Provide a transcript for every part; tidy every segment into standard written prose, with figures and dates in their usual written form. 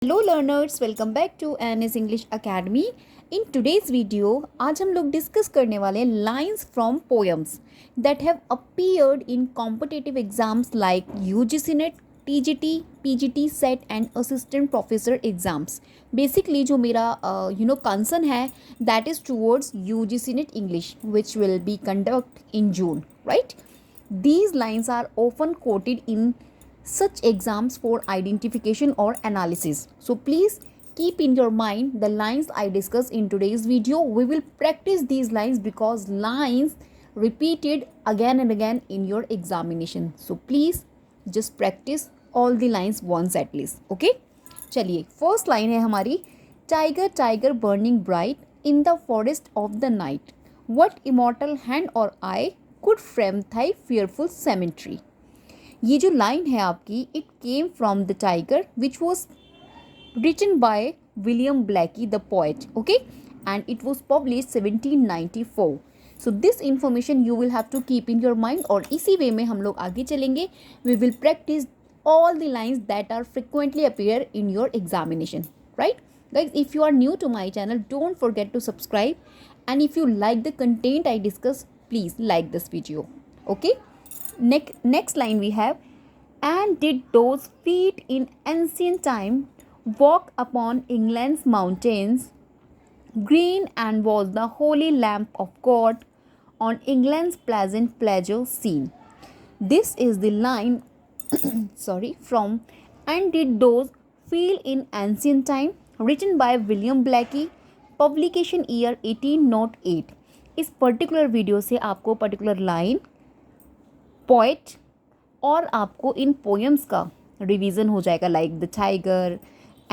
Hello learners, welcome back to NS English Academy. In today's video आज हम लोग discuss करने वाले हैं lines from poems that have appeared in competitive exams like UGC NET, TGT, PGT SET and assistant professor exams. Basically जो मेरा concern है that is towards UGC NET English which will be conduct in June, right? These lines are often quoted in such exams for identification or analysis. So please keep in your mind the lines I discuss in today's video. We will practice these lines because lines repeated again and again in your examination. So please just practice all the lines once at least. Okay? चलिए first line है हमारी, tiger tiger burning bright in the forest of the night, what immortal hand or eye could frame thy fearful symmetry. ये जो line है आपकी, it came from the tiger which was written by William Blackie the poet, okay, and it was published 1794. So this information you will have to keep in your mind और इसी वे में हम लोग आगे चलेंगे. We will practice all the lines that are frequently appear in your examination, right? Guys, if you are new to my channel, don't forget to subscribe, and if you like the content I discuss, please like this video, okay? Next line we have, and did those feet in ancient time walk upon England's mountains, green and was the holy lamp of God on England's pleasant pleasure scene. This is the line from And Did Those Feel in Ancient Time, written by William Blackie, publication year 1808. इस particular video से आपको particular line, poet और आपको इन poems का revision हो जाएगा, like the tiger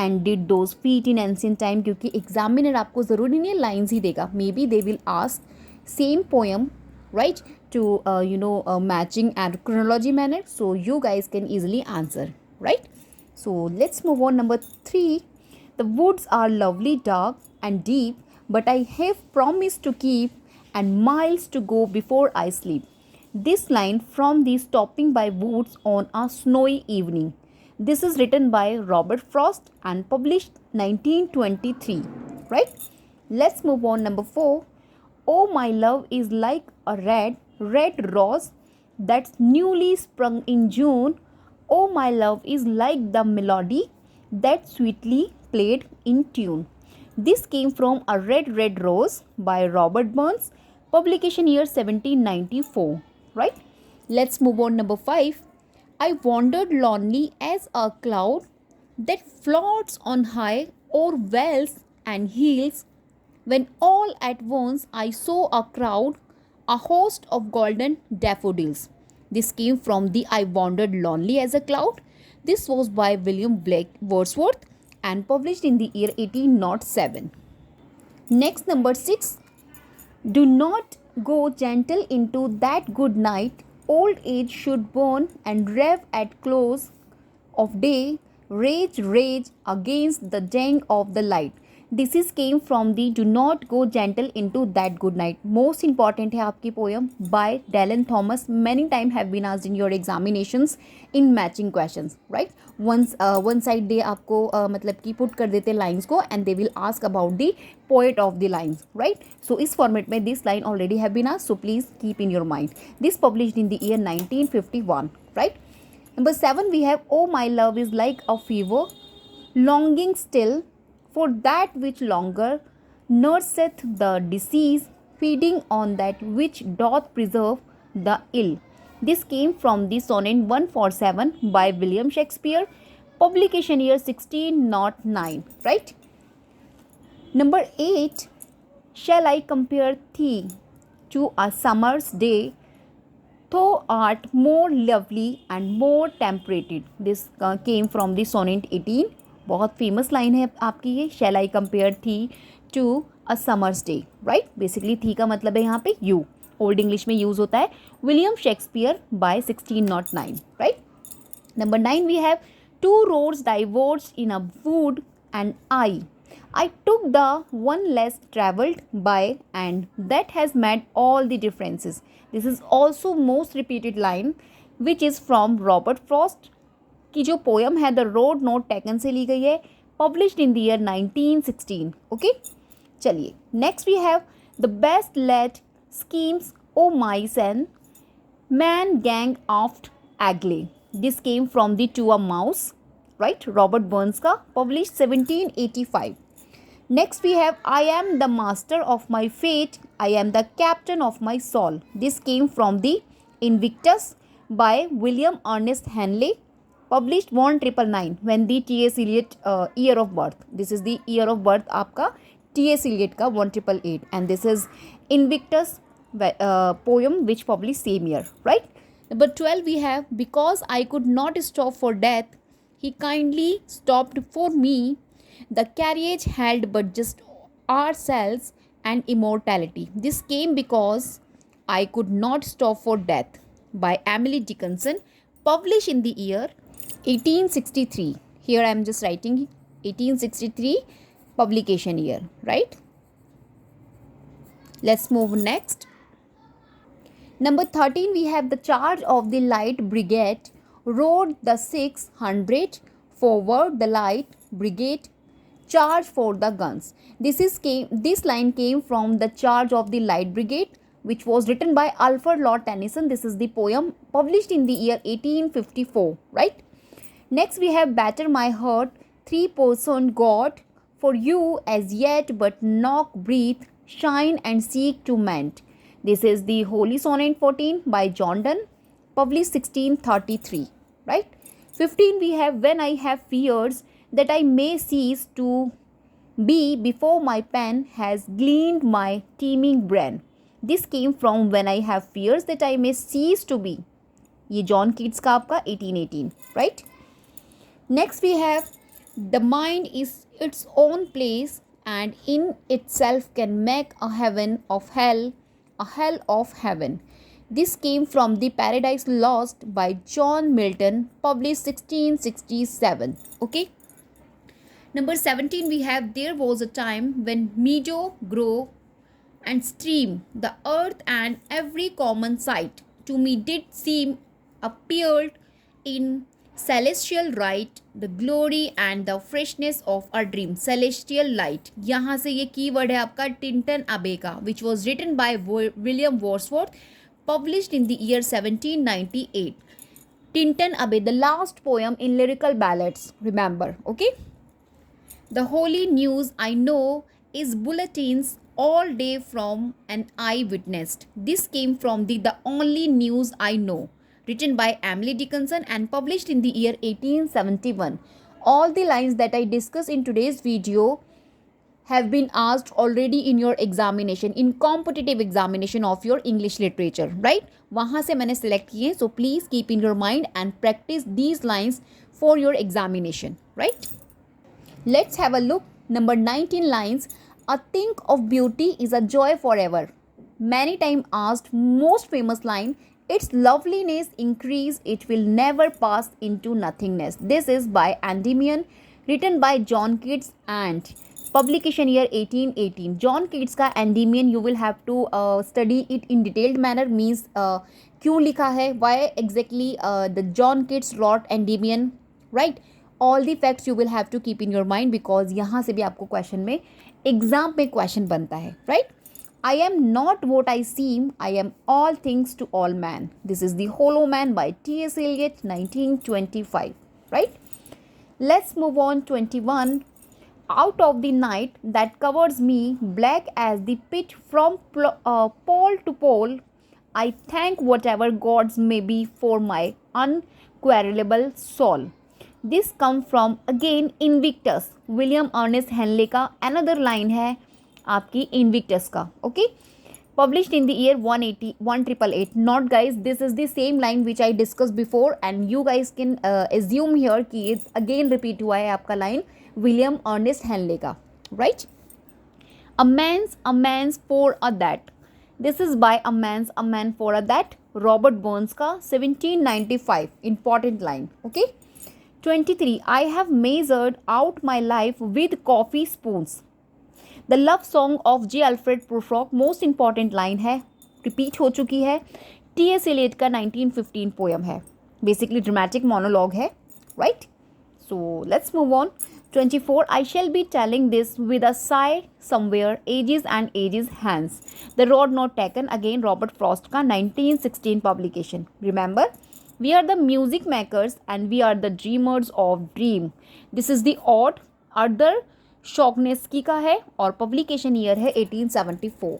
and did those feet in ancient time, क्योंकि examiner आपको ज़रूरी नहीं है लाइन्स ही देगा, maybe they will ask same poem, right, to matching and chronology manner, so you guys can easily answer, right? So let's move on. Number 3, the woods are lovely dark and deep but I have promised to keep and miles to go before I sleep. This line from the Stopping by Woods on a Snowy Evening. This is written by Robert Frost and published 1923. Right? Let's move on. Number 4. Oh, my love is like a red rose that's newly sprung in June. Oh, my love is like the melody that sweetly played in tune. This came from A Red Rose by Robert Burns, publication year 1794. Right? Let's move on. Number 5. I wandered lonely as a cloud that floats on high o'er vales and hills, when all at once I saw a crowd, a host of golden daffodils. This came from the I Wandered Lonely as a Cloud. This was by William Blake Wordsworth and published in the year 1807. Next, number 6. Do not go gentle into that good night. Old age should burn and rev at close of day. Rage against the dang of the light. This is came from the Do not go gentle into that good night. Most important है आपकी poem by Dylan Thomas. Many time have been asked in your examinations in matching questions, right? One side they आपको मतलब कि put कर देते lines को and they will ask about the poet of the lines, right? So इस format में this line already have been asked, so please keep in your mind. This published in the year 1951, right? Number 7 we have, oh, my love is like a fever, longing still for that which longer nurseth the disease, feeding on that which doth preserve the ill. This came from the sonnet 147 by William Shakespeare, publication year 1609, right? Number 8, shall I compare thee to a summer's day, thou art more lovely and more temperated. This came from the sonnet 18. बहुत famous line है आपकी ये, shall I compare thee to a summer's day, right? Basically thee का मतलब है यहाँ पे you, old English में यूज़ होता है. William Shakespeare by 1609, right? Number 9 we have, two roads diverge in a wood and I took the one less travelled by, and that has made all the differences. This is also most repeated line, which is from Robert Frost की जो poem है the road not taken से ली गई है, published in the year 1916. Okay, चलिए next we have the best laid schemes o mice and man gang oft agle. This came from the To a Mouse, right? Robert Burns का, published 1785. Next we have I am the master of my fate, I am the captain of my soul. This came from the Invictus by William Ernest Henley, published 1999 when the T.S. Eliot year of birth. This is the year of birth आपका T.S. Eliot का 1888 and this is Invictus poem which published same year, right? Number 12 we have because I could not stop for death, he kindly stopped for me. The carriage held but just ourselves and immortality. This came because I could not stop for death by Emily Dickinson, published in the year 1863. Here I am just writing 1863 publication year, right? Let's move next. Number 13 we have the charge of the light brigade rode the 600 forward the light brigade charge for the guns. This line came from the charge of the light brigade which was written by Alfred Lord Tennyson. This is the poem published in the year 1854, right? Next we have batter my heart 3% God for you as yet but knock breathe shine and seek to mend. This is the Holy Sonnet 14 by John Donne, published 1633, right? 15 we have when I have fears that I may cease to be before my pen has gleaned my teeming brain. This came from when I have fears that I may cease to be. ये John Keats का आपका 1818, right? Next we have the mind is its own place and in itself can make a heaven of hell, a hell of heaven. This came from the Paradise Lost by John Milton, published 1667. Okay. Number 17 we have there was a time when meadow, grove and stream, the earth and every common sight to me did seem appeared in celestial light, the glory and the freshness of a dream. Celestial light, यहाँ से ये keyword है आपका Tintern अबे का, which was written by William Wordsworth, published in the year 1798. Tintin Abbey, the last poem in lyrical ballads, remember, okay? The holy news I know is bulletins all day from an eyewitness. This came from the only news I know, written by Emily Dickinson and published in the year 1871. All the lines that I discuss in today's video have been asked already in your examination, in competitive examination of your English literature, right? वहाँ से मैंने select किए, so please keep in your mind and practice these lines for your examination, right? Let's have a look. Number 19 lines. A thing of beauty is a joy forever. Many times asked, most famous line, its loveliness increase, it will never pass into nothingness. This is by Endymion, written by John Keats and publication year 1818. John Keats का Endymion you will have to study it in detailed manner, means क्यों लिखा है, why exactly the John Keats wrote Endymion, right? All the facts you will have to keep in your mind because यहाँ से भी आपको question में exam में question बनता है, right? I am not what I seem, I am all things to all man. This is the Hollow Man by T.S. Eliot, 1925, right? Let's move on. 21. Out of the night that covers me, black as the pit from pole to pole, I thank whatever gods may be for my unquarrelable soul. This comes from again Invictus, William Ernest Henley का another line है आपकी Invictus का, okay? Published in the year 1888. Not guys, this is the same line which I discussed before and you guys can assume here कि ये again repeat हुआ है आपका line William Ernest Henley का, right? A man's for a that. This is by a man for a that, Robert Burns का 1795. Important line, okay? 23. I have measured out my life with coffee spoons. The love song of J. Alfred Prufrock, most important line है, repeat हो चुकी है. T.S. Eliot का 1915 poem है, basically dramatic monologue है, right? So let's move on. 24. I shall be telling this with a sigh somewhere, ages and ages hence. The road not taken, again Robert Frost का 1916 publication. Remember, we are the music makers and we are the dreamers of dream. This is the odd Arthur Shognesky का है और publication year है 1874.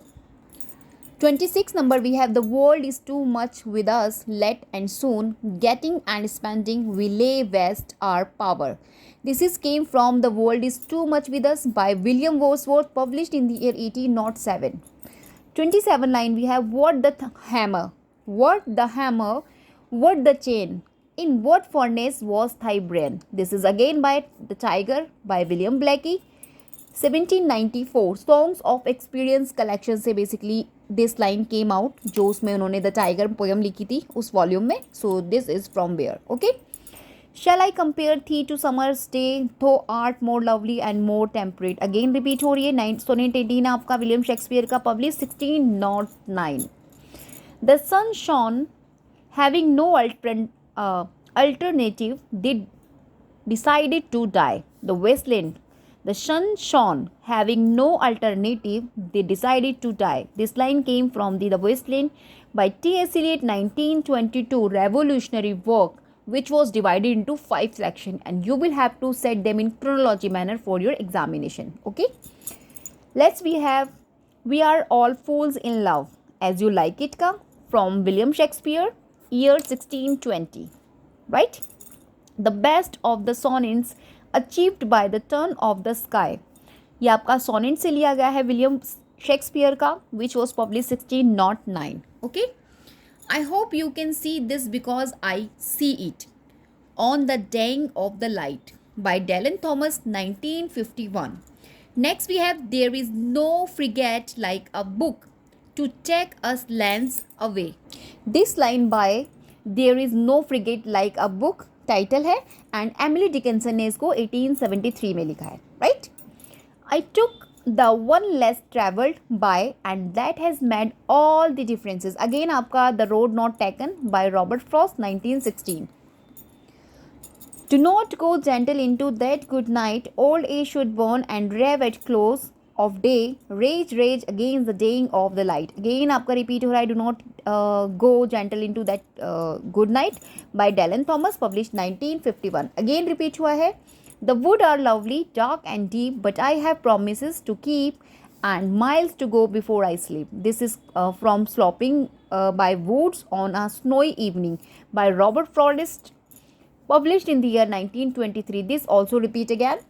26 number we have the world is too much with us, let and soon getting and spending we lay waste our power. This is came from The World is Too Much With Us by William Wordsworth, published in the year 1807. 27 line we have what the hammer, what the hammer, what the chain, in what furnace was thy brain. This is again by The Tiger by William Blackie. 1794 songs of experience collection से basically this line came out, जो उसमें उन्होंने the tiger poem लिखी थी उस volume में. So this is from where. Okay. Shall I compare thee to summer's day thou art more lovely and more temperate. Again repeat हो रही है. सोनेट 18 आपका विलियम शेक्सपियर का, publish 1609. The sun shone having no alternative did decided to die. The wasteland. The sun shone, having no alternative, they decided to die. This line came from The Wasteland by T.S. Eliot, 1922 revolutionary work, which was divided into 5 sections, and you will have to set them in chronology manner for your examination. Okay. Let's we have We Are All Fools in Love, As You Like It ka, from William Shakespeare, year 1620. Right? The best of the sonnets achieved by the turn off the sky. ये आपका sonnet से लिया गया है William Shakespeare का, which was publish 1609. Okay. I hope you can see this because I see it. On the dying of the light by Dylan Thomas 1951. Next we have there is no frigate like a book to take us lands away. This line by there is no frigate like a book title है, and Emily Dickinson ने इसको 1873 में लिखा है. Right. I took the one less travelled by and that has made all the differences. Again आपका the road not taken by Robert Frost 1916. Do not go gentle into that good night, old age should burn and rave at close of day, rage rage against the dying of the light. Again आपका repeat हो रहा है. Do not go gentle into that good night by Dylan Thomas, published 1951. Again repeat हुआ है. The wood are lovely, dark and deep, but I have promises to keep and miles to go before I sleep. This is from Sloping by Woods on a Snowy Evening by Robert Frost, published in the year 1923. This also repeat again.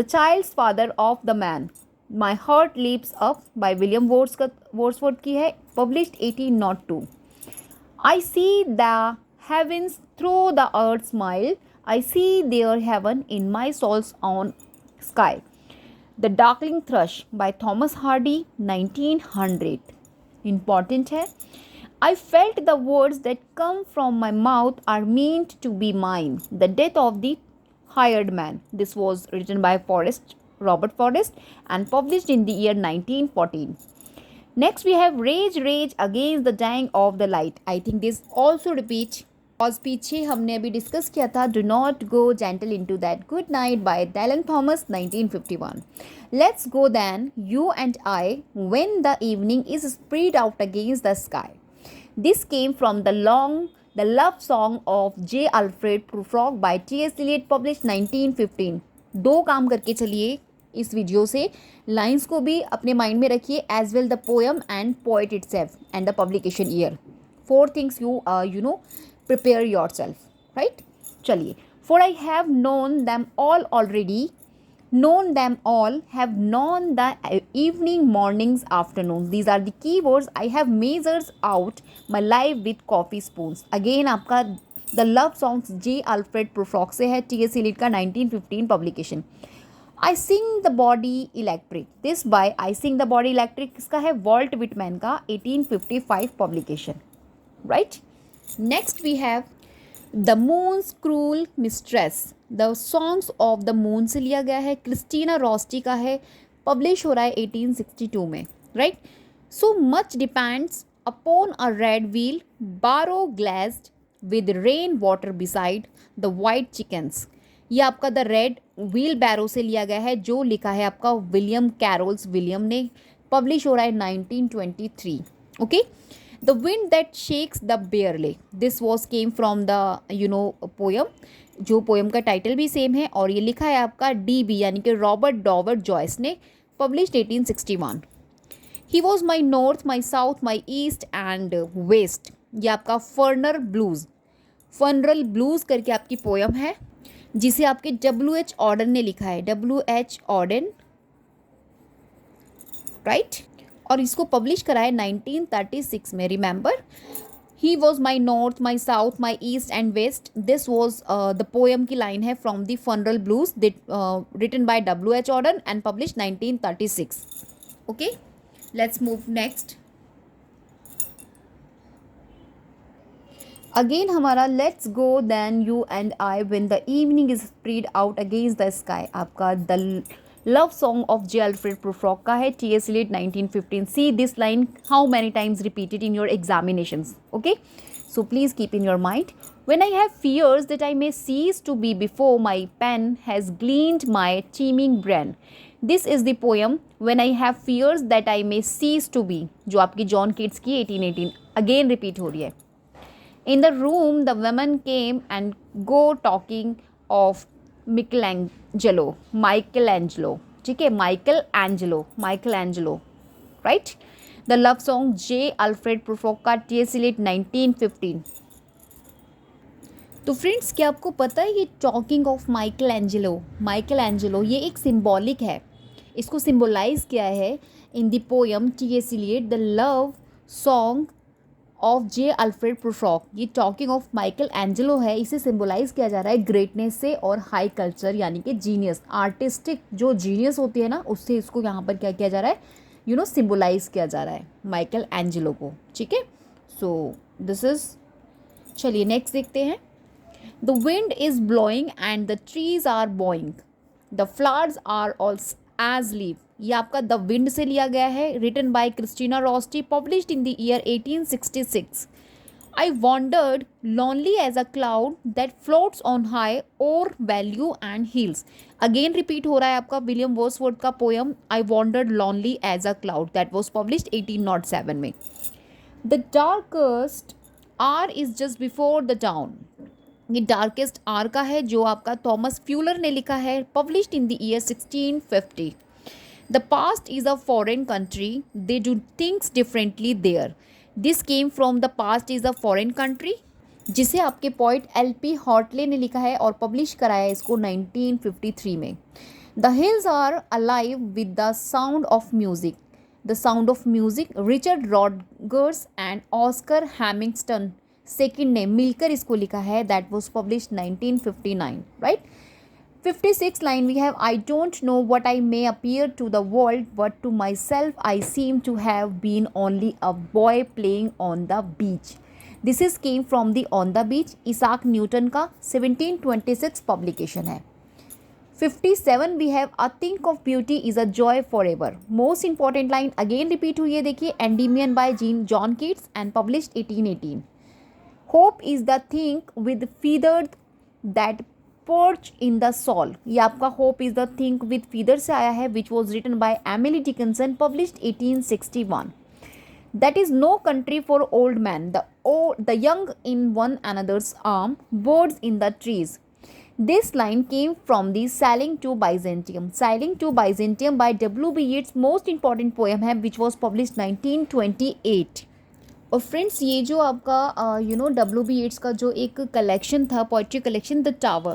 The Child's Father of the Man, My Heart Leaps Up by William Wordsworth की है, published 1802. I see the heavens through the earth smile, I see their heaven in my soul's own sky. The Darkling Thrush by Thomas Hardy 1900. Important है. I felt the words that come from my mouth are meant to be mine. The Death of the Hired Man. This was written by Robert Forrest and published in the year 1914. Next we have Rage Rage Against the Dying of the Light. I think this also repeat, और पीछे हमने अभी discuss किया था Do Not Go Gentle Into That Good Night by Dylan Thomas 1951. Let's go then, you and I, when the evening is spread out against the sky. This came from the love song of J. Alfred Prufrock by T.S. Eliot, published 1915. दो काम करके चलिए इस video से. Lines को भी अपने mind में रखिए, as well the poem and poet itself and the publication year. 4 things you know prepare yourself. Right. चलिए. For I have known them all already, known them all, have known the evening, mornings, afternoons. These are the keywords. I have measured out my life with coffee spoons. Again आपका the love songs J Alfred Prufrock से है, T.S. Eliot का 1915 publication. I sing the body electric, this by I sing the body electric किसका है, Walt Whitman का 1855 publication. Right. Next we have the moon's cruel mistress, the songs of the moon से लिया गया है, Christina रॉस्टी का है, पब्लिश हो रहा है 1862 में. Right. So much depends upon a red wheel बारो glassed with rain water beside the white chickens. ये आपका द रेड व्हील बैरो से लिया गया है, जो लिखा है आपका विलियम कैरोल्स विलियम ने, पब्लिश हो रहा है 1923. Okay. The wind that shakes the barley, this was came from the poem, जो पोयम का टाइटल भी सेम है, और ये लिखा है आपका DB यानी कि रॉबर्ट डॉवर्ड जॉयस ने, published 1861. He was my north my south my east and west, ये आपका फर्नर ब्लूज, फनरल ब्लूज करके आपकी पोयम है, जिसे आपके WH ऑर्डन ने लिखा है, WH ऑर्डन, राइट. और इसको पब्लिश करा है 1936 में. Remember, he was my north my south my east and west, this was the poem की लाइन है from the funeral blues, written by WH Auden and publish 1936. Okay, let's move next. Again हमारा let's go then you and I when the evening is spread out against the sky, आपका the love song of J Alfred Prufrock का है, T.S. Eliot 1915. See this line how many times repeated in your examinations. Okay, so please keep in your mind. When I have fears that I may cease to be before my pen has gleaned my teeming brain. This is the poem When I have fears that I may cease to be, जो आपकी John Keats की 1818 again repeat हो रही है. In the room the women came and go talking of Michelangelo, ठीक है, Michelangelo, right. The love song J. Alfred Prufrock का, T.S. Eliot 1915. तो फ्रेंड्स, क्या आपको पता है ये टॉकिंग ऑफ माइकल ये एक सिंबॉलिक है. इसको सिंबलाइज किया है in the poem T.S. Eliot the love song of J Alfred Prufrock. ये टॉकिंग ऑफ माइकल एंजेलो है, इसे सिंबलाइज किया जा रहा है ग्रेटनेस से और हाई कल्चर यानी कि जीनियस, आर्टिस्टिक जो जीनियस होती है ना, उससे इसको यहाँ पर क्या किया जा रहा है, सिंबलाइज किया जा रहा है माइकल एंजेलो को. ठीक है, सो दिस इज, चलिए नेक्स्ट देखते हैं. The wind is blowing and the trees are bowing, the flowers are all as leave, ये आपका द विंड से लिया गया है, written by Christina Rossetti, published in the year 1866. I wandered lonely as a cloud that floats on high over value and hills. Again repeat हो रहा है आपका विलियम वर्ड्सवर्थ का poem I wandered lonely as a cloud, that was published 1807 में. The darkest hour is just before the dawn, ये darkest hour का है, जो आपका थॉमस फ्यूलर ने लिखा है, published in the year 1650. The past is a foreign country, they do things differently there. This came from the past is a foreign country, जिसे आपके पोइट LP हॉटले ने लिखा है और पब्लिश कराया है इसको 1953 में. The hills are alive with the sound of music. The sound of music, Richard Rodgers and Oscar Hammerstein second ने मिलकर इसको लिखा है, that was published 1959, right. 56 line we have, I don't know what I may appear to the world, but to myself I seem to have been only a boy playing on the beach. This is came from the On the Beach, Isaac Newton का 1726 publication है. 57 we have, a think of beauty is a joy forever. Most important line again repeat हुई है, देखिए, Endymion by John Keats and published 1818. Hope is the thing with feathered that perch in the soul, ये आपका hope is the thing with feather से आया है, which was written by Emily Dickinson, published 1861. That is no country for old men, the young in one another's arm, birds in the trees. This line came from the sailing to Byzantium by W.B. Yeats, most important poem है, which was published 1928. और friends, ये जो आपका W.B. Yeats का जो एक collection था, poetry collection, the tower,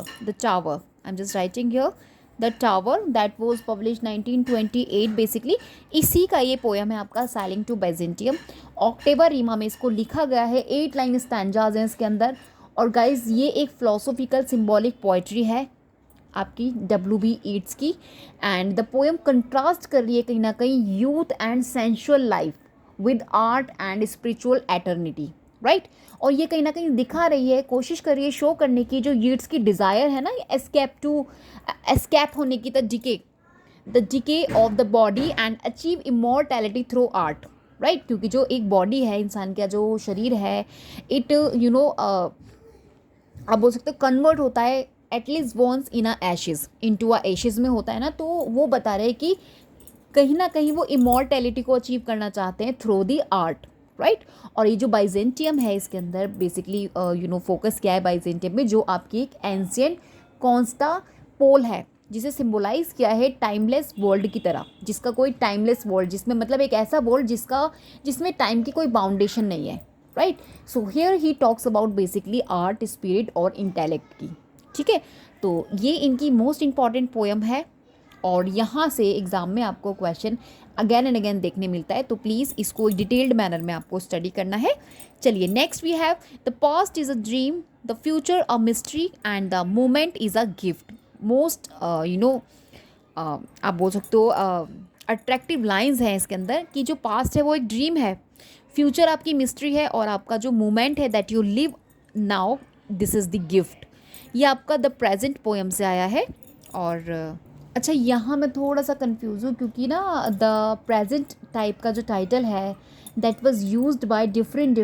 I am just writing here, the tower, that was published 1928 basically. इसी का ये पोएम है आपका सैलिंग टू बाइजेंटियम. ऑक्टेवा रीमा में इसको लिखा गया है, 8 लाइन स्टैंजाज हैं इसके अंदर. और गाइज, ये एक फिलोसॉफिकल सिम्बॉलिक पोइट्री है आपकी W.B. Yeats की, एंड द पोएम कंट्रास्ट कर रही है कहीं ना कहीं youth and sensual life with art and spiritual eternity, right. और ये कहीं ना कहीं दिखा रही है, कोशिश कर रही है शो करने की, जो यीट्स की डिज़ायर है ना, एस्केप होने की, the decay of the body and achieve immortality through art, right. क्योंकि जो एक बॉडी है, इंसान का जो शरीर है, इट आप बोल सकते हो कन्वर्ट होता है at least once in a ashes, into a ashes में होता है ना, तो वो बता रहे हैं कि कहीं ना कहीं वो इमॉर्टैलिटी को अचीव करना चाहते हैं थ्रू दी आर्ट, राइट। और ये जो बाइजेंटियम है इसके अंदर बेसिकली फोकस किया है बाइजेंटियम में, जो आपकी एक एंशियंट कॉन्स्टा पोल है, जिसे सिंबलाइज किया है टाइमलेस वर्ल्ड की तरह, जिसका कोई टाइमलेस वर्ल्ड, जिसमें मतलब एक ऐसा वर्ल्ड जिसमें टाइम की कोई बाउंडेशन नहीं है, right. So here he talks about basically art, spirit और इंटेलेक्ट की, ठीक है। तो ये इनकी मोस्ट इंपॉर्टेंट पोएम है और यहाँ से एग्ज़ाम में आपको क्वेश्चन अगेन एंड अगेन देखने मिलता है, तो प्लीज़ इसको डिटेल्ड मैनर में आपको स्टडी करना है। चलिए next we have the past is a dream, the future a mystery and the moment is a gift. Most आप बोल सकते हो अट्रैक्टिव लाइंस हैं इसके अंदर कि जो पास्ट है वो एक ड्रीम है, फ्यूचर आपकी मिस्ट्री है और आपका जो मोमेंट है that you live now, this is the gift. ये आपका द प्रेजेंट पोएम से आया है। और अच्छा, यहाँ मैं थोड़ा सा कंफ्यूज हूँ क्योंकि ना द प्रेजेंट टाइप का जो टाइटल है that was used by different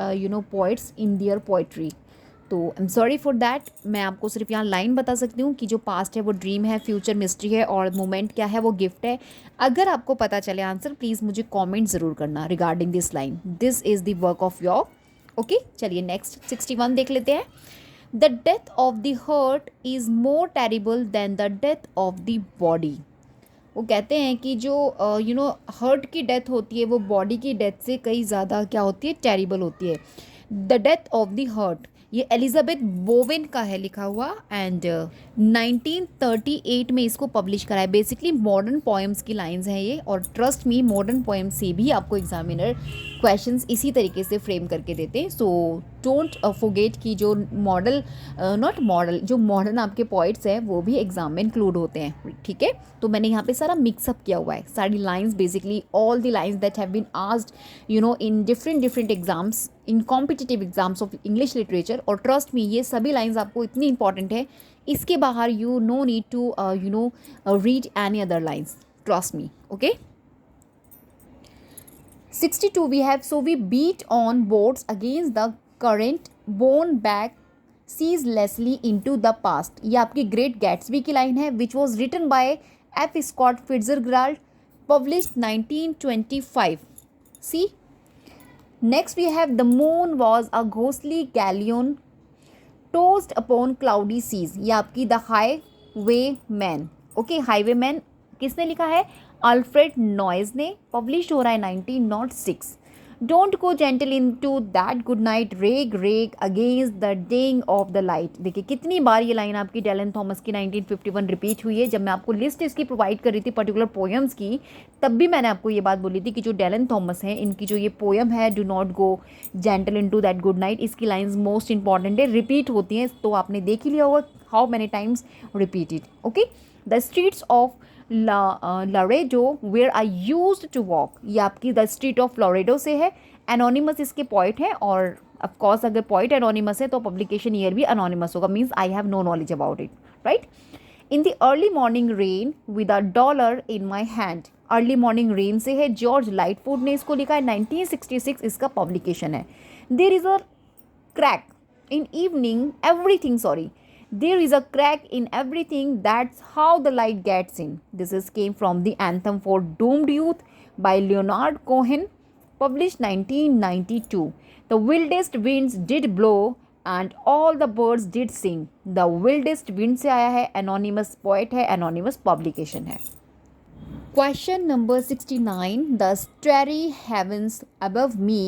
poets in their poetry, तो I am sorry for that. मैं आपको सिर्फ यहाँ लाइन बता सकती हूँ कि जो पास्ट है वो ड्रीम है, फ्यूचर मिस्ट्री है और मोमेंट क्या है वो गिफ्ट है। अगर आपको पता चले आंसर प्लीज़ मुझे कॉमेंट ज़रूर करना regarding this line, this is the work of your. Okay, चलिए नेक्स्ट 61 देख लेते हैं। The death of the heart is more terrible than the death of the body. वो कहते हैं कि जो हर्ट की डेथ होती है वो बॉडी की डेथ से कई ज़्यादा क्या होती है, टेरिबल होती है। The death of the heart, ये एलिजाबेथ बोवेन का है लिखा हुआ एंड 1938 में इसको पब्लिश करा है। बेसिकली मॉडर्न पोएम्स की लाइंस हैं ये, और ट्रस्ट मी मॉडर्न पोएम्स से भी आपको एग्जामिनर क्वेश्चंस इसी तरीके से फ्रेम करके देते हैं। सो डोंट फॉरगेट कि जो जो मॉडर्न आपके पॉइंट्स हैं वो भी एग्जाम में इंक्लूड होते हैं, ठीक है। तो मैंने यहाँ पे सारा मिक्सअप किया हुआ है, सारी lines, basically all the lines that have been asked in different exams, in competitive exams of English literature. और ट्रस्ट मी ये सभी लाइंस आपको इतनी इंपॉर्टेंट है, इसके बाहर you no need to read any other lines, trust me. Okay, 62 we have, so we beat on boards against the current, borne back ceaselessly into the past। ये आपकी great Gatsby की line है, which was written by F Scott Fitzgerald, published 1925। See next we have the moon was a ghostly galleon tossed upon cloudy seas. ये आपकी the highwayman. Okay, highwayman किसने लिखा है, Alfred noise ने, publish हो रहा है 1906। Don't go gentle into that good night, rage rage against the dying of the light. देखिए कितनी बार ये लाइन आपकी डेलन थॉमस की 1951 रिपीट हुई है। जब मैं आपको लिस्ट इसकी प्रोवाइड कर रही थी पर्टिकुलर पोएम्स की, तब भी मैंने आपको ये बात बोली थी कि जो डेलन थॉमस है इनकी जो ये पोएम है do not go gentle into that good night, इसकी लाइन्स मोस्ट इंपॉर्टेंट है, रिपीट होती हैं, तो आपने देख ही लिया होगा how many times repeated. Okay, the streets of Laredo where I used to walk, ये आपकी द स्ट्रीट ऑफ लरेडो से है। एनोनिमस इसके पॉइंट है, और ऑफकोर्स अगर पॉइंट एनोनिमस है तो पब्लिकेशन ईयर भी एनोनिमस होगा, means I have no knowledge about it, right. In the early morning rain with a dollar in my hand, early morning rain से है, जॉर्ज लाइटफुड ने इसको लिखा है, 1966 इसका पब्लिकेशन है। There is a crack in evening everything, sorry, there is a crack in everything, that's how the light gets in। This is came from the anthem for doomed youth by Leonard Cohen, published 1992। The wildest winds did blow and all the birds did sing। The wildest wind से आया है, anonymous poet है, anonymous publication है। Question number 69, the starry heavens above me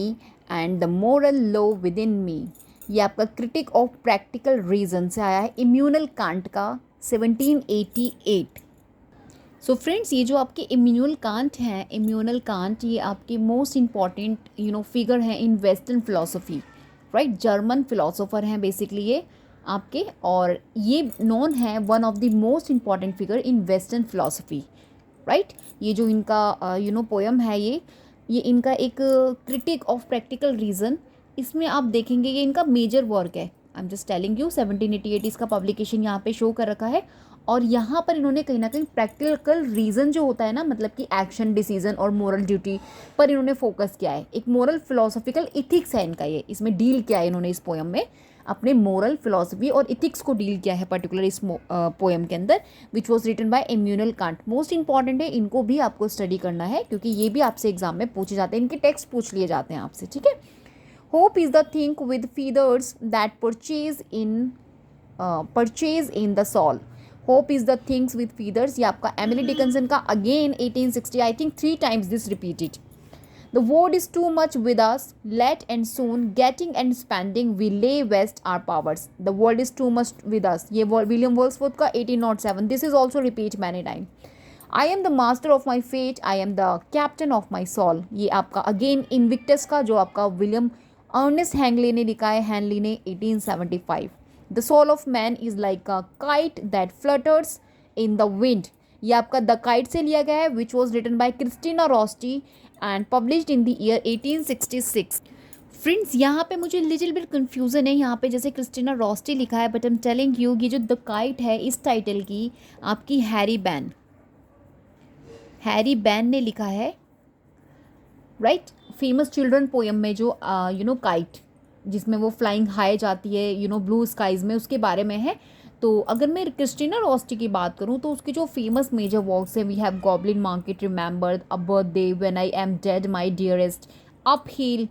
and the moral law within me। ये आपका critic of practical reason से आया है, इम्यूनल कांट का, 1788। सो फ्रेंड्स, ये जो आपके इम्यूनल कांट हैं, इम्यूनल कांट ये आपके मोस्ट इंपॉर्टेंट फिगर हैं in western philosophy, right. German philosopher हैं बेसिकली ये आपके, और ये नोन है one of the most important figure in western philosophy, right. ये जो इनका पोएम है ये इनका एक क्रिटिक ऑफ प्रैक्टिकल रीज़न, इसमें आप देखेंगे ये इनका मेजर वर्क है। I am just telling you, 1788 इसका पब्लिकेशन यहाँ पे शो कर रखा है, और यहाँ पर इन्होंने कहीं ना कहीं प्रैक्टिकल रीज़न जो होता है ना, मतलब कि एक्शन, डिसीजन और मोरल ड्यूटी पर इन्होंने फोकस किया है। एक मोरल फिलोसॉफिकल इथिक्स है इनका, ये इसमें डील किया है इन्होंने इस पोएम में, अपने मोरल फिलोसफी और इथिक्स को डील किया है पर्टिकुलर इस पोएम के अंदर, which was written by Immanuel Kant. Most important है, इनको भी आपको स्टडी करना है क्योंकि ये भी आपसे एग्जाम में पूछे जाते हैं, इनके टेक्स्ट पूछ लिए जाते हैं आपसे, ठीक है। Hope is the thing with feathers that perches in the soul. Hope is the things with feathers, ये आपका एमिली डिकन्सन का again 1860, I think 3 times this repeated. The word is too much with us, let and soon, getting and spending, we lay waste our powers. The world is too much with us. ये William Wordsworth का 1807. This is also repeat many times. I am the master of my fate, I am the captain of my soul. ये आपका again Invictus का, जो आपका William Ernest हैंगले ने लिखा है, हैनली ने 1875. The soul of man is like a kite that flutters in the wind. ये आपका द काइट से लिया गया है, which was written by Christina Rossetti and published in the year 1866. Friends, यहाँ पे मुझे लिटिल बिट कन्फ्यूज़न है, यहाँ पे जैसे क्रिस्टीना रोस्टी लिखा है, but I am telling you ये जो द काइट है इस टाइटल की आपकी हैरी बैन ने लिखा है, राइट। फेमस चिल्ड्रन पोएम में जो काइट, जिसमें वो फ्लाइंग हाई जाती है ब्लू स्काइज में, उसके बारे में है। तो अगर मैं क्रिस्टीना रोस्टी की बात करूँ तो उसके जो फेमस मेजर वर्क्स हैं, we have goblin market, remember, a birthday, when I am dead, my dearest, uphill.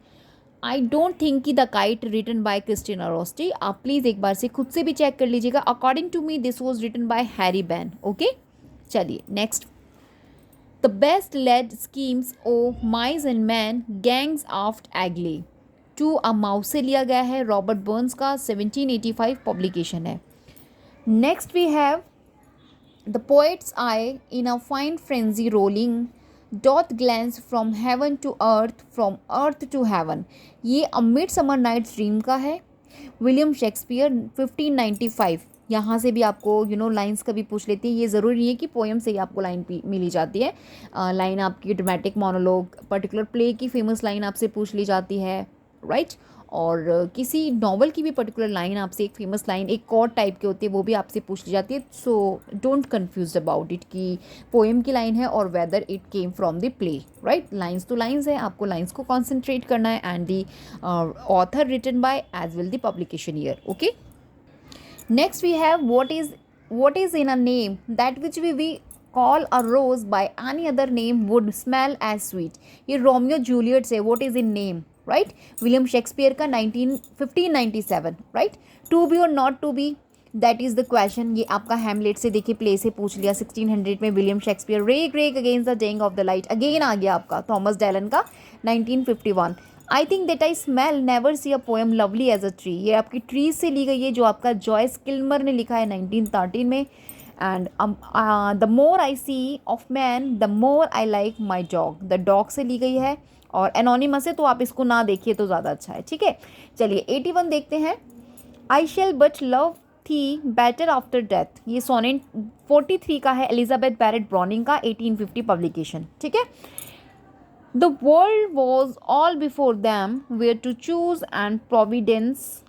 I don't think कि the kite written by Christina Rossetti. आप प्लीज़ एक बार से खुद से भी चेक कर लीजिएगा। According to me this was written by Harry Behn. Okay, चलिए next. The best laid schemes o' mice and men gangs aft agley, to a mouse से लिया गया है, रॉबर्ट बर्न्स का 1785 पब्लिकेशन है। Next we have the poet's eye in a fine frenzy rolling doth glance from heaven to earth, from earth to heaven. ये A Midsummer Night's Dream का है, William Shakespeare 1595। यहाँ से भी आपको लाइंस कभी पूछ लेती है, ये ज़रूरी नहीं है कि पोएम से ही आपको लाइन मिली जाती है। लाइन आपकी ड्रामेटिक मोनोलॉग, पर्टिकुलर प्ले की फेमस लाइन आपसे पूछ ली जाती है, राइट। और किसी नॉवल की भी पर्टिकुलर लाइन आपसे, एक फेमस लाइन, एक कॉर्ड टाइप की होती है, वो भी आपसे पूछ ली जाती है। So don't confuse about it कि पोएम की लाइन है और whether it came from the play, right. Lines to lines है, आपको लाइन्स को कॉन्सेंट्रेट करना है, and the author written by as well the publication year. Okay, next we have what is in a name that which we call a rose by any other name would smell as sweet. ये Romeo Juliet से what is in name, right. William Shakespeare का 1597, right. To be और not to be, that is the question. ये आपका Hamlet से देखिए play से पूछ लिया 1600 में, William Shakespeare. Rage rage against the dying of the light, again आ गया आपका थॉमस डैलन का 1951। I think that I smell never see a poem lovely as a tree, ये आपकी ट्रीज से ली गई है, जो आपका जॉयस किल्मर ने लिखा है 1913 में। And the more I see of men the more I like my dog, the dog से ली गई है, और एनोनिमस है तो आप इसको ना देखिए तो ज़्यादा अच्छा है, ठीक है। चलिए 81 देखते हैं। आई शेल बट लव थी बेटर आफ्टर डेथ, ये सोनेट 43 का है, एलिजाबेथ बैरेट ब्राउनिंग का 1850 पब्लिकेशन, ठीक है। The world was all before them where to choose and providence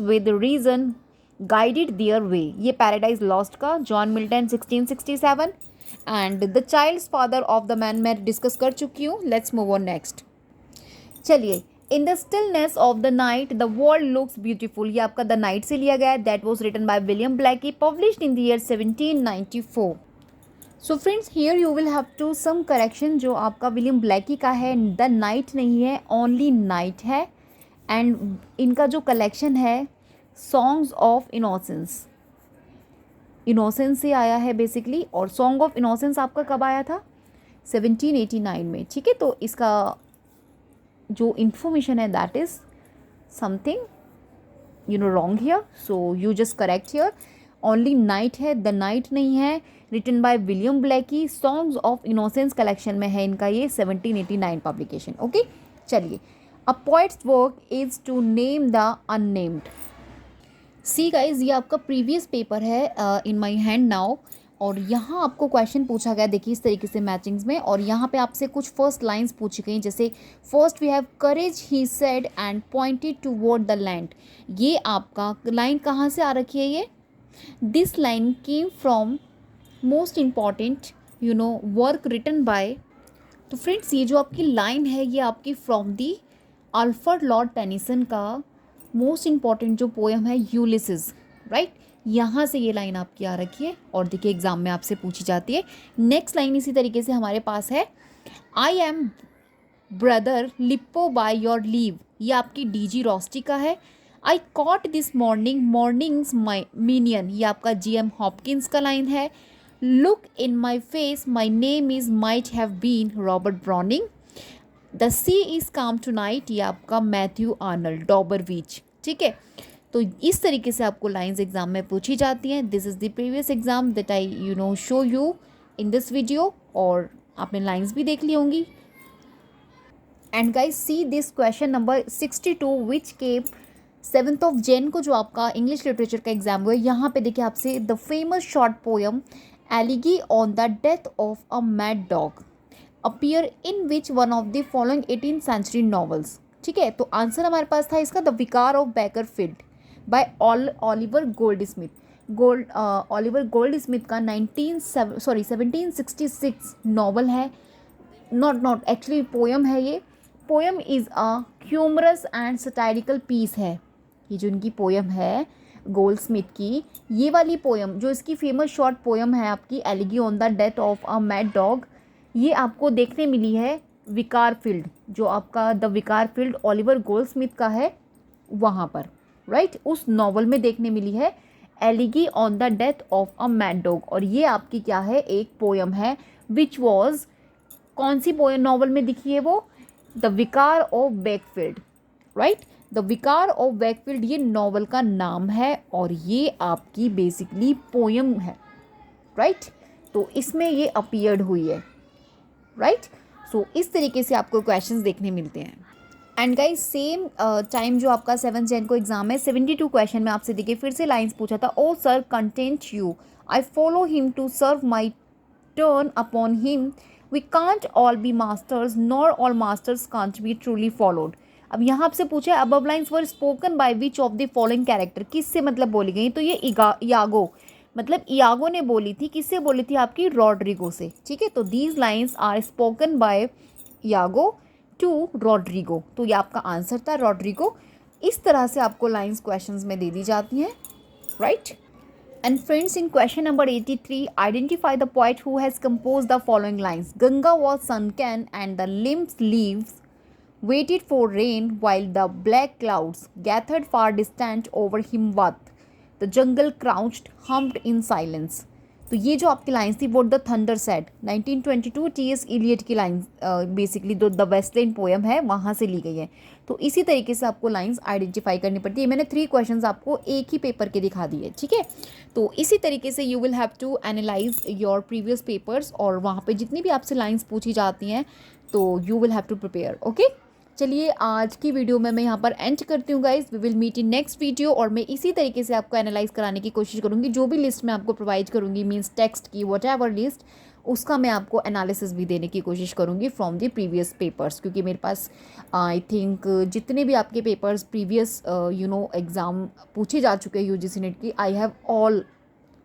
with reason guided their way, ये पैराडाइज लॉस्ट का, John Milton 1667। And the child's father of the man मैं discuss कर चुकी हूँ। Let's move on next. चलिए, in the stillness of the night the world looks beautiful, ये आपका the night से लिया गया है, that was written by William Blake, published in the year 1794। So friends, here you will have to some correction, जो आपका William Blackie का है, द नाइट नहीं है, ओनली नाइट है। एंड इनका जो कलेक्शन है सॉन्ग्स ऑफ इनोसेंस, इनोसेंस से आया है बेसिकली, और सॉन्ग ऑफ इनोसेंस आपका कब आया था 1789 में, ठीक है। तो इसका जो इन्फॉर्मेशन है that is something wrong here, so you just correct here. Only night है, द नाइट नहीं है, written by William Blake, songs of innocence collection में है इनका ये 1789 पब्लिकेशन। ओके, चलिए, a poet's work is to name the unnamed. See guys, ये आपका प्रीवियस पेपर है इन माई हैंड नाउ, और यहाँ आपको क्वेश्चन पूछा गया, देखिए इस तरीके से मैचिंग्स में, और यहाँ पे आपसे कुछ फर्स्ट लाइंस पूछी गई, जैसे first we have courage he said and pointed toward the land. ये आपका लाइन कहाँ से आ रखी है, ये this line came from most important work written by. तो फ्रेंड्स ये जो आपकी लाइन है ये आपकी from the Alfred Lord Tennyson का मोस्ट इम्पॉर्टेंट जो पोएम है यूलिसिस, राइट। यहाँ से ये लाइन आपकी आ रखी है और देखिए एग्जाम में आपसे पूछी जाती है। नेक्स्ट लाइन इसी तरीके से हमारे पास है, I am brother Lippo by your leave, ये आपकी डीजी रॉस्टी का है। I caught this morning morning's my minion, ये आपका जीएम हॉपकिंस का लाइन है। Look in my face my name is might have been Robert Browning. The sea is calm tonight, ये आपका मैथ्यू आर्नल्ड डॉबरविच, ठीक है। तो इस तरीके से आपको लाइंस एग्जाम में पूछी जाती हैं। This is the previous exam that I show you in this video, और आपने लाइंस भी देख ली होंगी। And guys see this question number 62 which came 7th of Jan को, जो आपका इंग्लिश लिटरेचर का एग्जाम हुआ है। यहाँ पे देखिए आपसे the famous short poem elegy on the death of a mad dog appear in which one of the following 18th century novels, ठीक है। तो आंसर हमारे पास था इसका the vicar of Wakefield by Oliver Goldsmith. Oliver Goldsmith का 1766 novel है, not actually poem है। ये poem is a humorous and satirical piece है। ये जो इनकी पोएम है गोल्ड स्मिथ की, ये वाली पोएम जो इसकी फेमस शॉर्ट पोएम है आपकी elegy on the death of a mad dog, ये आपको देखने मिली है विकार फील्ड, जो आपका द विकार फील्ड ऑलिवर गोल्ड स्मिथ का है वहाँ पर, राइट। उस नॉवल में देखने मिली है elegy on the death of a mad dog, और ये आपकी क्या है एक पोएम है विच वॉज, कौन सी पोएम नॉवल में दिखी है वो, the vicar of बेकफील्ड, right. The vicar of बेकफील्ड ये नॉवल का नाम है और ये आपकी बेसिकली पोएम है, राइट। तो इसमें ये अपीयर्ड हुई है, राइट। सो इस तरीके से आपको क्वेश्चंस देखने मिलते हैं। एंड गाइज सेम टाइम जो आपका 7 Jan को एग्जाम है, 72 क्वेश्चन में आपसे देखिए फिर से लाइंस पूछा था। Oh sir content you, I follow him to serve my turn upon him, we can't all be masters nor all masters can't be truly followed. अब यहाँ आपसे पूछा है above lines were spoken by which of the following character, किससे मतलब बोली गई, तो ये यागो मतलब यागो ने बोली थी, किससे बोली थी आपकी रॉड्रिगो से, ठीक है। तो these lines are spoken by Iago to Roderigo, तो ये आपका आंसर था रॉड्रिगो। इस तरह से आपको लाइन्स क्वेश्चंस में दे दी जाती हैं, right. And friends, in question number 83, identify the poet who has composed the following lines. Ganga was sunken and the limbs leaves waited for rain while the black clouds gathered far distant over Himwat. The jungle crouched, humped in silence. तो ये जो आपकी lines थी वो the thunder said 1922 टी.एस. Eliot की lines basically जो the Waste Land poem है वहाँ से ली गई है। तो इसी तरीके से आपको लाइन्स आइडेंटिफाई करनी पड़ती है। मैंने 3 क्वेश्चंस आपको एक ही पेपर के दिखा दिए, ठीक है। तो इसी तरीके से you will have to analyse your previous papers, और वहाँ पे जितनी भी आपसे लाइन्स पूछी जाती हैं तो you will have to prepare, okay. चलिए आज की वीडियो में मैं यहाँ पर एंड करती हूँ guys. We will meet in next video, और मैं इसी तरीके से आपको एनालाइज कराने की कोशिश करूँगी। जो भी लिस्ट मैं आपको प्रोवाइड करूँगी मीन्स टेक्स्ट की वट एवर लिस्ट, उसका मैं आपको एनालिसिस भी देने की कोशिश करूँगी फ्रॉम द प्रीवियस पेपर्स, क्योंकि मेरे पास आई थिंक जितने भी आपके पेपर्स प्रीवियस एग्ज़ाम पूछे जा चुके हैं यूजीसी नेट की, आई हैव ऑल,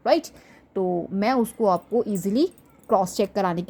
राइट। तो मैं उसको आपको ईजिली क्रॉस चेक कराने की